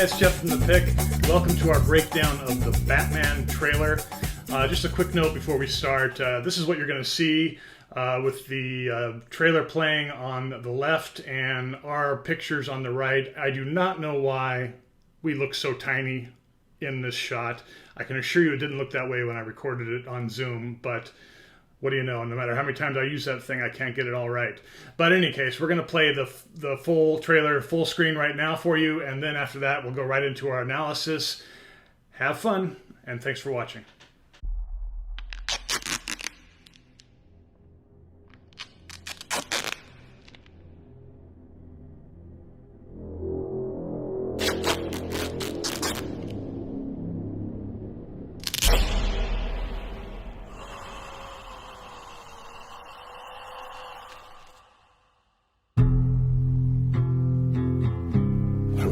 it's Jeff from The Pick. Welcome to our breakdown of the Batman trailer. Just a quick note before we start. This is what you're going to see with the trailer playing on the left and our pictures on the right. I do not know why we look so tiny in this shot. I can assure you it didn't look that way when I recorded it on Zoom, but what do you know? No matter how many times I use that thing, I can't get it all right. But in any case, we're going to play the full trailer, full screen right now for you, and then after that, we'll go right into our analysis. Have fun, and thanks for watching.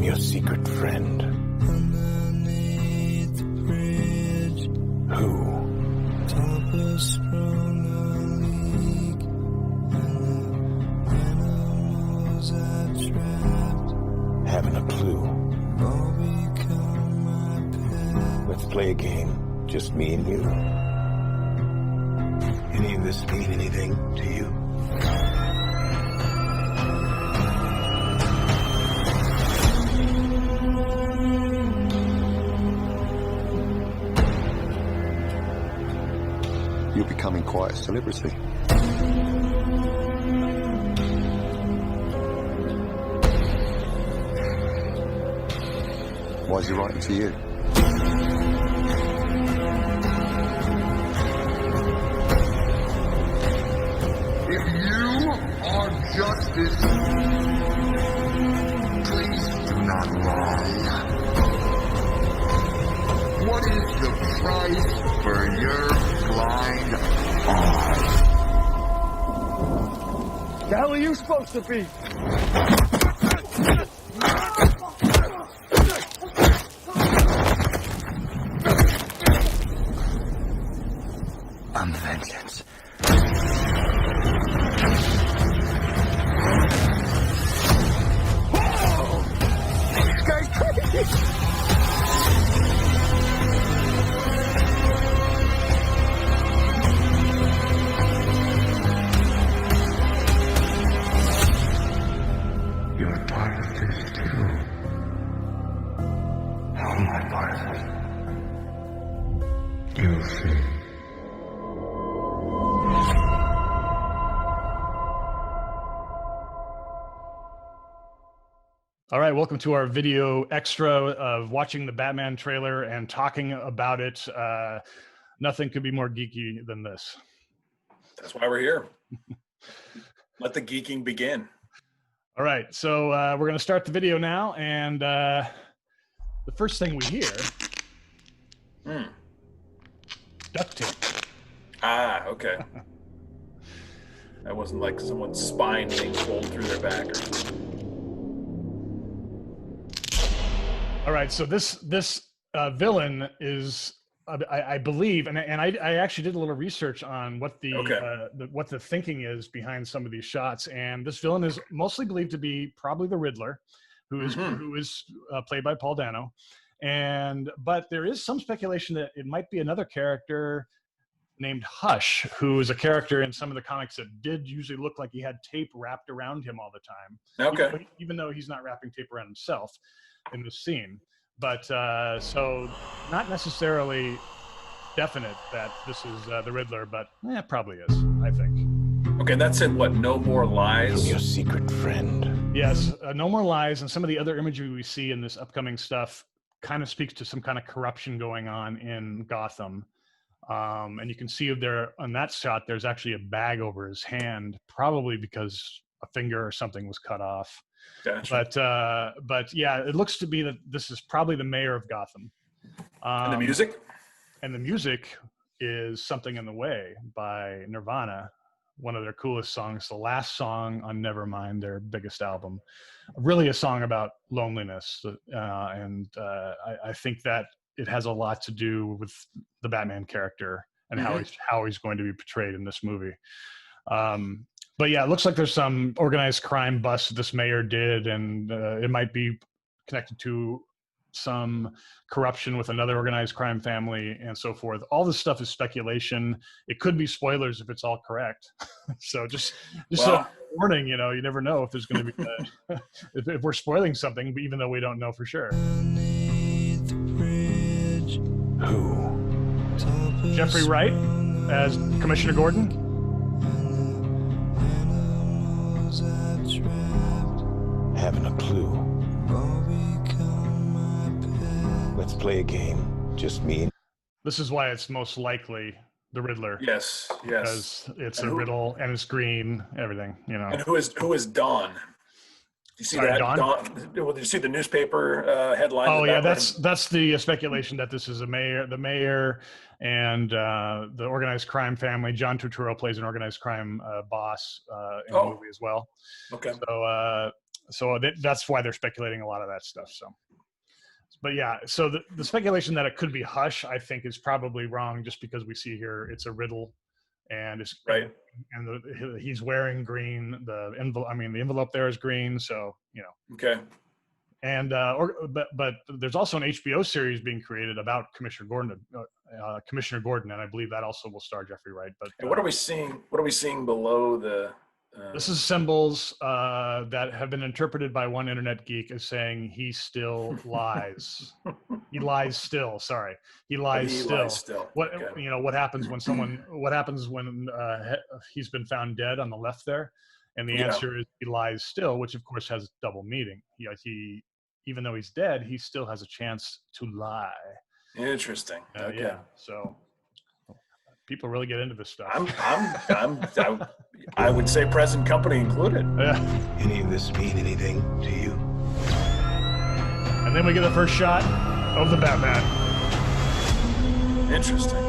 Your secret friend. Underneath the bridge, Who? Topper sprung a leak, and the animals I trapped Haven't a clue. all become my pet. Let's play a game. Just me and you. Any of this mean anything to you? You're becoming quite a celebrity. Why is he writing to you? If you are justice, please do not lie. What is the price for your blind eye? The hell are you supposed to be? I'm vengeance. This guy's crazy. You're part of this too. How am I part of it? You'll see. All right, welcome to our video extra of watching the Batman trailer and talking about it. Nothing could be more geeky than this. That's why we're here. Let the geeking begin. All right, so we're going to start the video now, and the first thing we hear, duct tape. Ah, okay. That wasn't like someone's spine being pulled through their back or something. All right, so this villain is, I believe, and I actually did a little research on what what the thinking is behind some of these shots, and this villain is mostly believed to be probably the Riddler, who is played by Paul Dano, but there is some speculation that it might be another character named Hush, who is a character in some of the comics that did usually look like he had tape wrapped around him all the time. Okay. Even though he's not wrapping tape around himself in this scene, but so not necessarily definite that this is the Riddler, but it probably is, I think. Okay, that's it. What? No more lies. Your secret friend. Yes, No More Lies, and some of the other imagery we see in this upcoming stuff kind of speaks to some kind of corruption going on in Gotham. And you can see there on that shot, there's actually a bag over his hand, probably because a finger or something was cut off. Gotcha. But yeah, it looks to be that this is probably the mayor of Gotham. And the music? And the music is Something in the Way by Nirvana, one of their coolest songs, the last song on Nevermind, their biggest album. Really a song about loneliness. And I think that it has a lot to do with the Batman character and how he's going to be portrayed in this movie. But yeah, it looks like there's some organized crime bust this mayor did, and it might be connected to some corruption with another organized crime family and so forth. All this stuff is speculation. It could be spoilers if it's all correct. So just Well, so warning, you know, you never know if there's going to be if we're spoiling something, even though we don't know for sure. Beneath the bridge, Who? top of Jeffrey Wright as Commissioner Gordon. animals I've trapped, Haven't a clue. all become my pet. Let's play a game. Just me and This is why it's most likely the Riddler. yes. Because it's And a who- riddle and it's green, everything, you know. And who is Dawn? You see Sorry, that? Dawn? Well, did you see the newspaper headline? Oh in the yeah, background? that's the speculation that this is the mayor, and the organized crime family. John Turturro plays an organized crime boss in the movie as well. Okay. So that's why they're speculating a lot of that stuff. So, but yeah, so the speculation that it could be Hush, I think, is probably wrong, just because we see here it's a riddle, and it's Right. and he's wearing green. The envelope there is green, so you know. Okay. And but there's also an HBO series being created about Commissioner Gordon, and I believe that also will star Jeffrey Wright. But And what are we seeing? What are we seeing below the? this is symbols that have been interpreted by one internet geek as saying he still lies. He lies still. Sorry, he lies He still. lies still. What Okay. what happens when someone? What happens when he's been found dead on the left there? And the Yeah. answer is he lies still, which of course has double meaning. He even though he's dead, he still has a chance to lie. Interesting. Okay. Yeah. So people really get into this stuff. I would say present company included. Yeah. any of this mean anything to you? And then we get the first shot of the Batman. Interesting.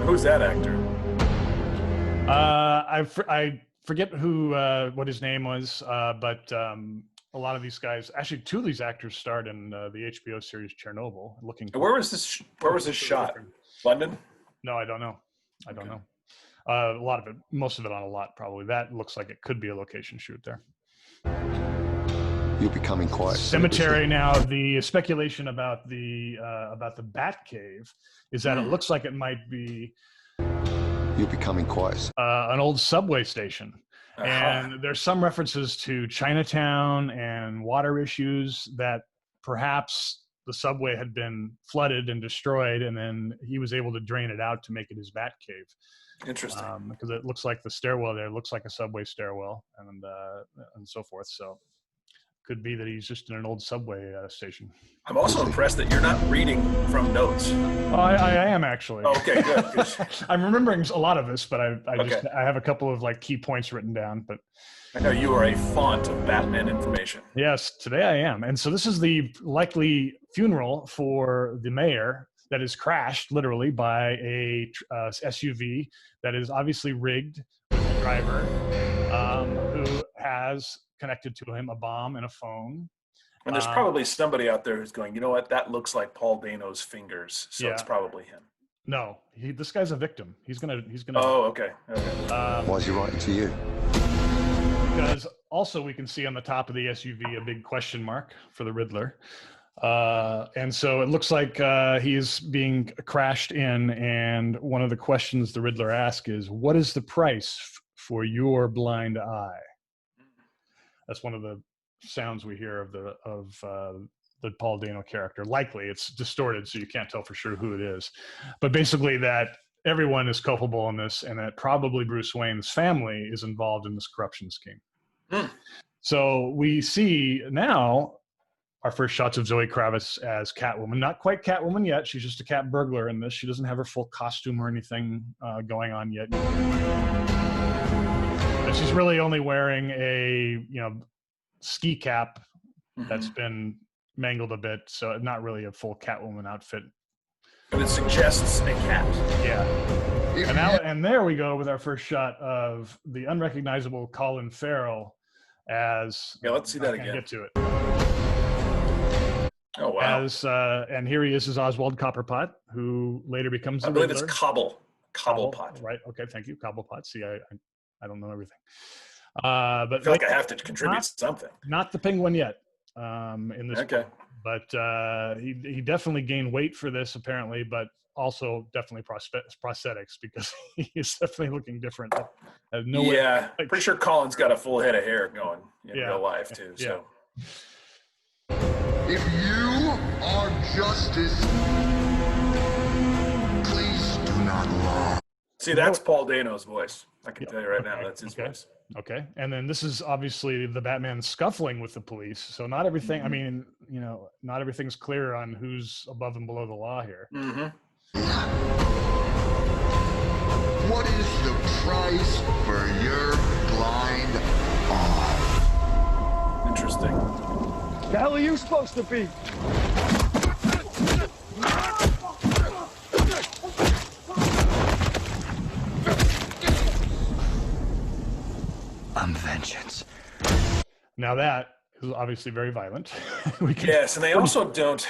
Who's that actor? I forget who what his name was, but a lot of these guys, actually, two of these actors starred in the HBO series Chernobyl. Where was this? Where was this shot? London. No, I don't know. I don't know. A lot of it, most of it on a lot, probably. That looks like it could be a location shoot there. You're becoming quite a Cemetery celebrity. now. The speculation about the Bat Cave is that it looks like it might be You're becoming quite a an old subway station. Uh-huh. And there's some references to Chinatown and water issues, that perhaps the subway had been flooded and destroyed, and then he was able to drain it out to make it his Bat Cave. Interesting. Because it looks like the stairwell there looks like a subway stairwell, and so forth. So could be that he's just in an old subway station. I'm also impressed that you're not reading from notes. Oh, I am actually. Oh, okay, good. good. I'm remembering a lot of this, but I Okay. have a couple of like key points written down. But I know you are a font of Batman information. yes, today I am. And so this is the likely funeral for the mayor that is crashed literally by a SUV that is obviously rigged with the driver who has connected to him a bomb and a phone. And there's probably somebody out there who's going, you know what? That looks like Paul Dano's fingers, so it's Yeah. probably him. No, this guy's a victim. He's gonna. Oh, okay. Okay. Why is he writing to you? Because also we can see on the top of the SUV a big question mark for the Riddler. And so it looks like he is being crashed in, and one of the questions the Riddler asks is, what is the price for your blind eye? That's one of the sounds we hear of the Paul Dano character. Likely it's distorted, so you can't tell for sure who it is. But basically that everyone is culpable in this, and that probably Bruce Wayne's family is involved in this corruption scheme. So we see now our first shots of Zoe Kravitz as Catwoman. Not quite Catwoman yet. She's just a cat burglar in this. She doesn't have her full costume or anything going on yet. But she's really only wearing a ski cap that's been mangled a bit, so not really a full Catwoman outfit. But it suggests a cat. Yeah. And there we go with our first shot of the unrecognizable Colin Farrell as. Yeah, let's see that I can't again. get to it. Oh, wow. And here he is as Oswald Copperpot, who later becomes the I believe Riddler. it's Cobblepot. Right. Okay. Thank you. Cobblepot. See, I don't know everything. But I feel like I have to contribute something. not the penguin yet. in this. Okay. But he definitely gained weight for this apparently, but also definitely prosthetics because he's definitely looking different. No way. Yeah, pretty sure Colin's got a full head of hair going in real life too. So, If you are justice, please do not lie. see, that's Paul Dano's voice. I can tell you right now, that's his voice. Okay. And then this is obviously the Batman scuffling with the police. So not everything, I mean, not everything's clear on who's above and below the law here. Mm-hmm. What is the price for your blind eye? Interesting. The hell are you supposed to be? I'm vengeance. Now that is obviously very violent. Yes, and they also don't.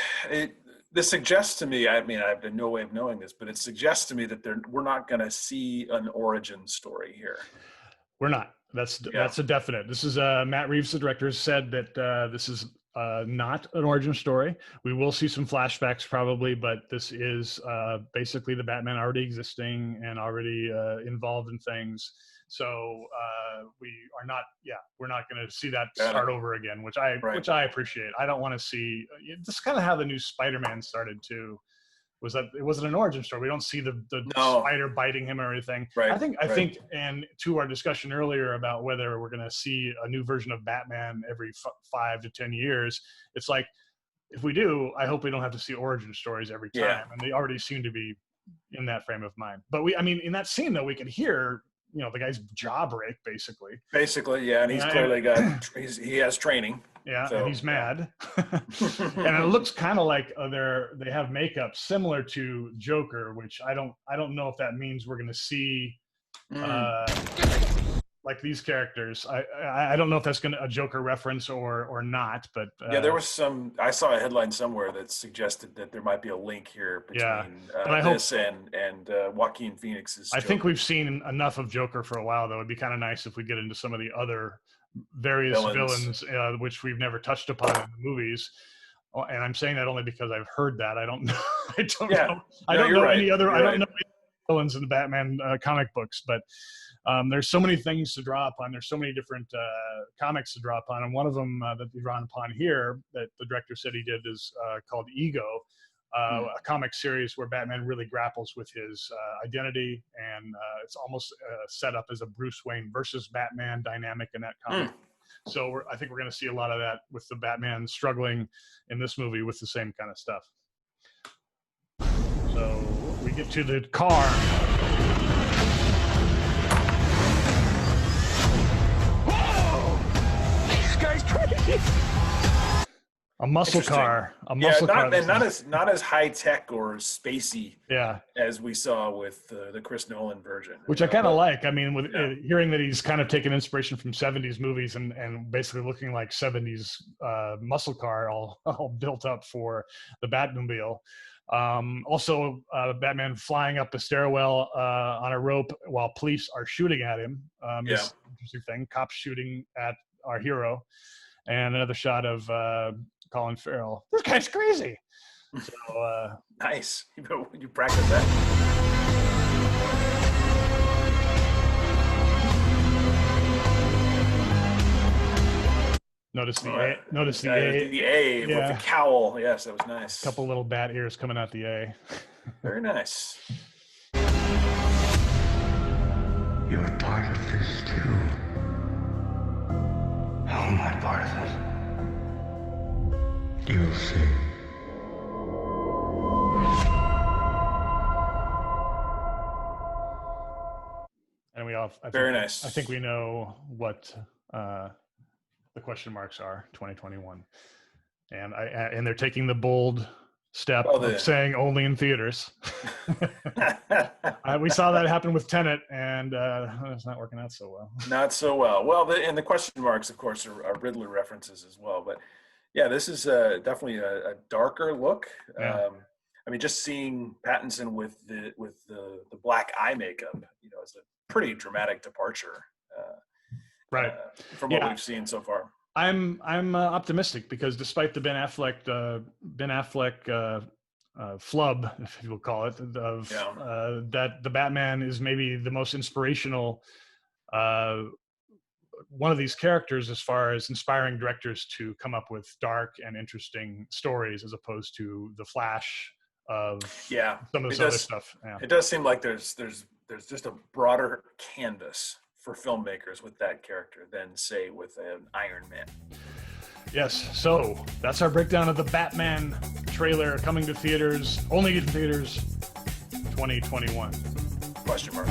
This suggests to me. I mean, I have no way of knowing this, but it suggests to me that we're not going to see an origin story here. We're not. That's a definite. This is Matt Reeves, the director, said that this is not an origin story. We will see some flashbacks probably, but this is basically the Batman already existing and already involved in things. So we are not. Yeah, we're not going to see that start over again, which I appreciate. I don't want to see. This is kind of how the new Spider-Man started too. Was that it wasn't an origin story. We don't see the spider biting him or anything. Right. I think, and to our discussion earlier about whether we're going to see a new version of Batman every 5 to 10 years, it's like, if we do, I hope we don't have to see origin stories every time. Yeah. And they already seem to be in that frame of mind. But in that scene though, we could hear, the guy's jaw break basically. Basically, yeah, and he's clearly he has training. Yeah, so, and he's mad. And it looks kind of like they have makeup similar to Joker, which I don't know if that means we're going to see like these characters. I don't know if that's a Joker reference or not, but yeah, there was I saw a headline somewhere that suggested that there might be a link here between this and Joaquin Phoenix's Joker. I think we've seen enough of Joker for a while, though. It'd be kind of nice if we get into some of the other various villains which we've never touched upon in the movies. And I'm saying that only because I've heard that. I don't know. I don't know any other villains in the Batman comic books, but there's so many things to draw upon. There's so many different comics to draw upon, and one of them that they drawn upon here that the director said he did is called Ego, a comic series where Batman really grapples with his identity, and it's almost set up as a Bruce Wayne versus Batman dynamic in that comic. So I think we're going to see a lot of that with the Batman struggling in this movie with the same kind of stuff. So we get to the car. This guy's crazy. A muscle car. Not as high tech or spacey. Yeah. As we saw with the Chris Nolan version, which I kind of like. I mean, with hearing that he's kind of taken inspiration from 70s movies and basically looking like 70s muscle car, all built up for the Batmobile. Also, Batman flying up a stairwell on a rope while police are shooting at him. Is an interesting thing. Cops shooting at our hero, and another shot of Colin Farrell. This guy's crazy. So nice. You practice that. Notice the A. Notice the A. The A with the cowl. Yes, that was nice. A couple little bat ears coming out the A. Very nice. You're part of this too. How am I part of it? You'll see. And we all very nice. I think we know what the question marks are. 2021, and they're taking the bold step of saying only in theaters. We saw that happen with Tenet, and it's not working out so well. Not so well. Well, and the question marks, of course, are Riddler references as well. But yeah, this is definitely a darker look. Yeah. I mean, just seeing Pattinson with the black eye makeup, is a pretty dramatic departure, from what we've seen so far. I'm optimistic because despite the Ben Affleck flub, if you will call it, of that the Batman is maybe the most inspirational one of these characters as far as inspiring directors to come up with dark and interesting stories as opposed to the Flash of some of this other stuff. Yeah. It does seem like there's just a broader canvas for filmmakers with that character than, say, with an Iron Man. Yes, so that's our breakdown of the Batman trailer coming to theaters, only in theaters, 2021. Question mark.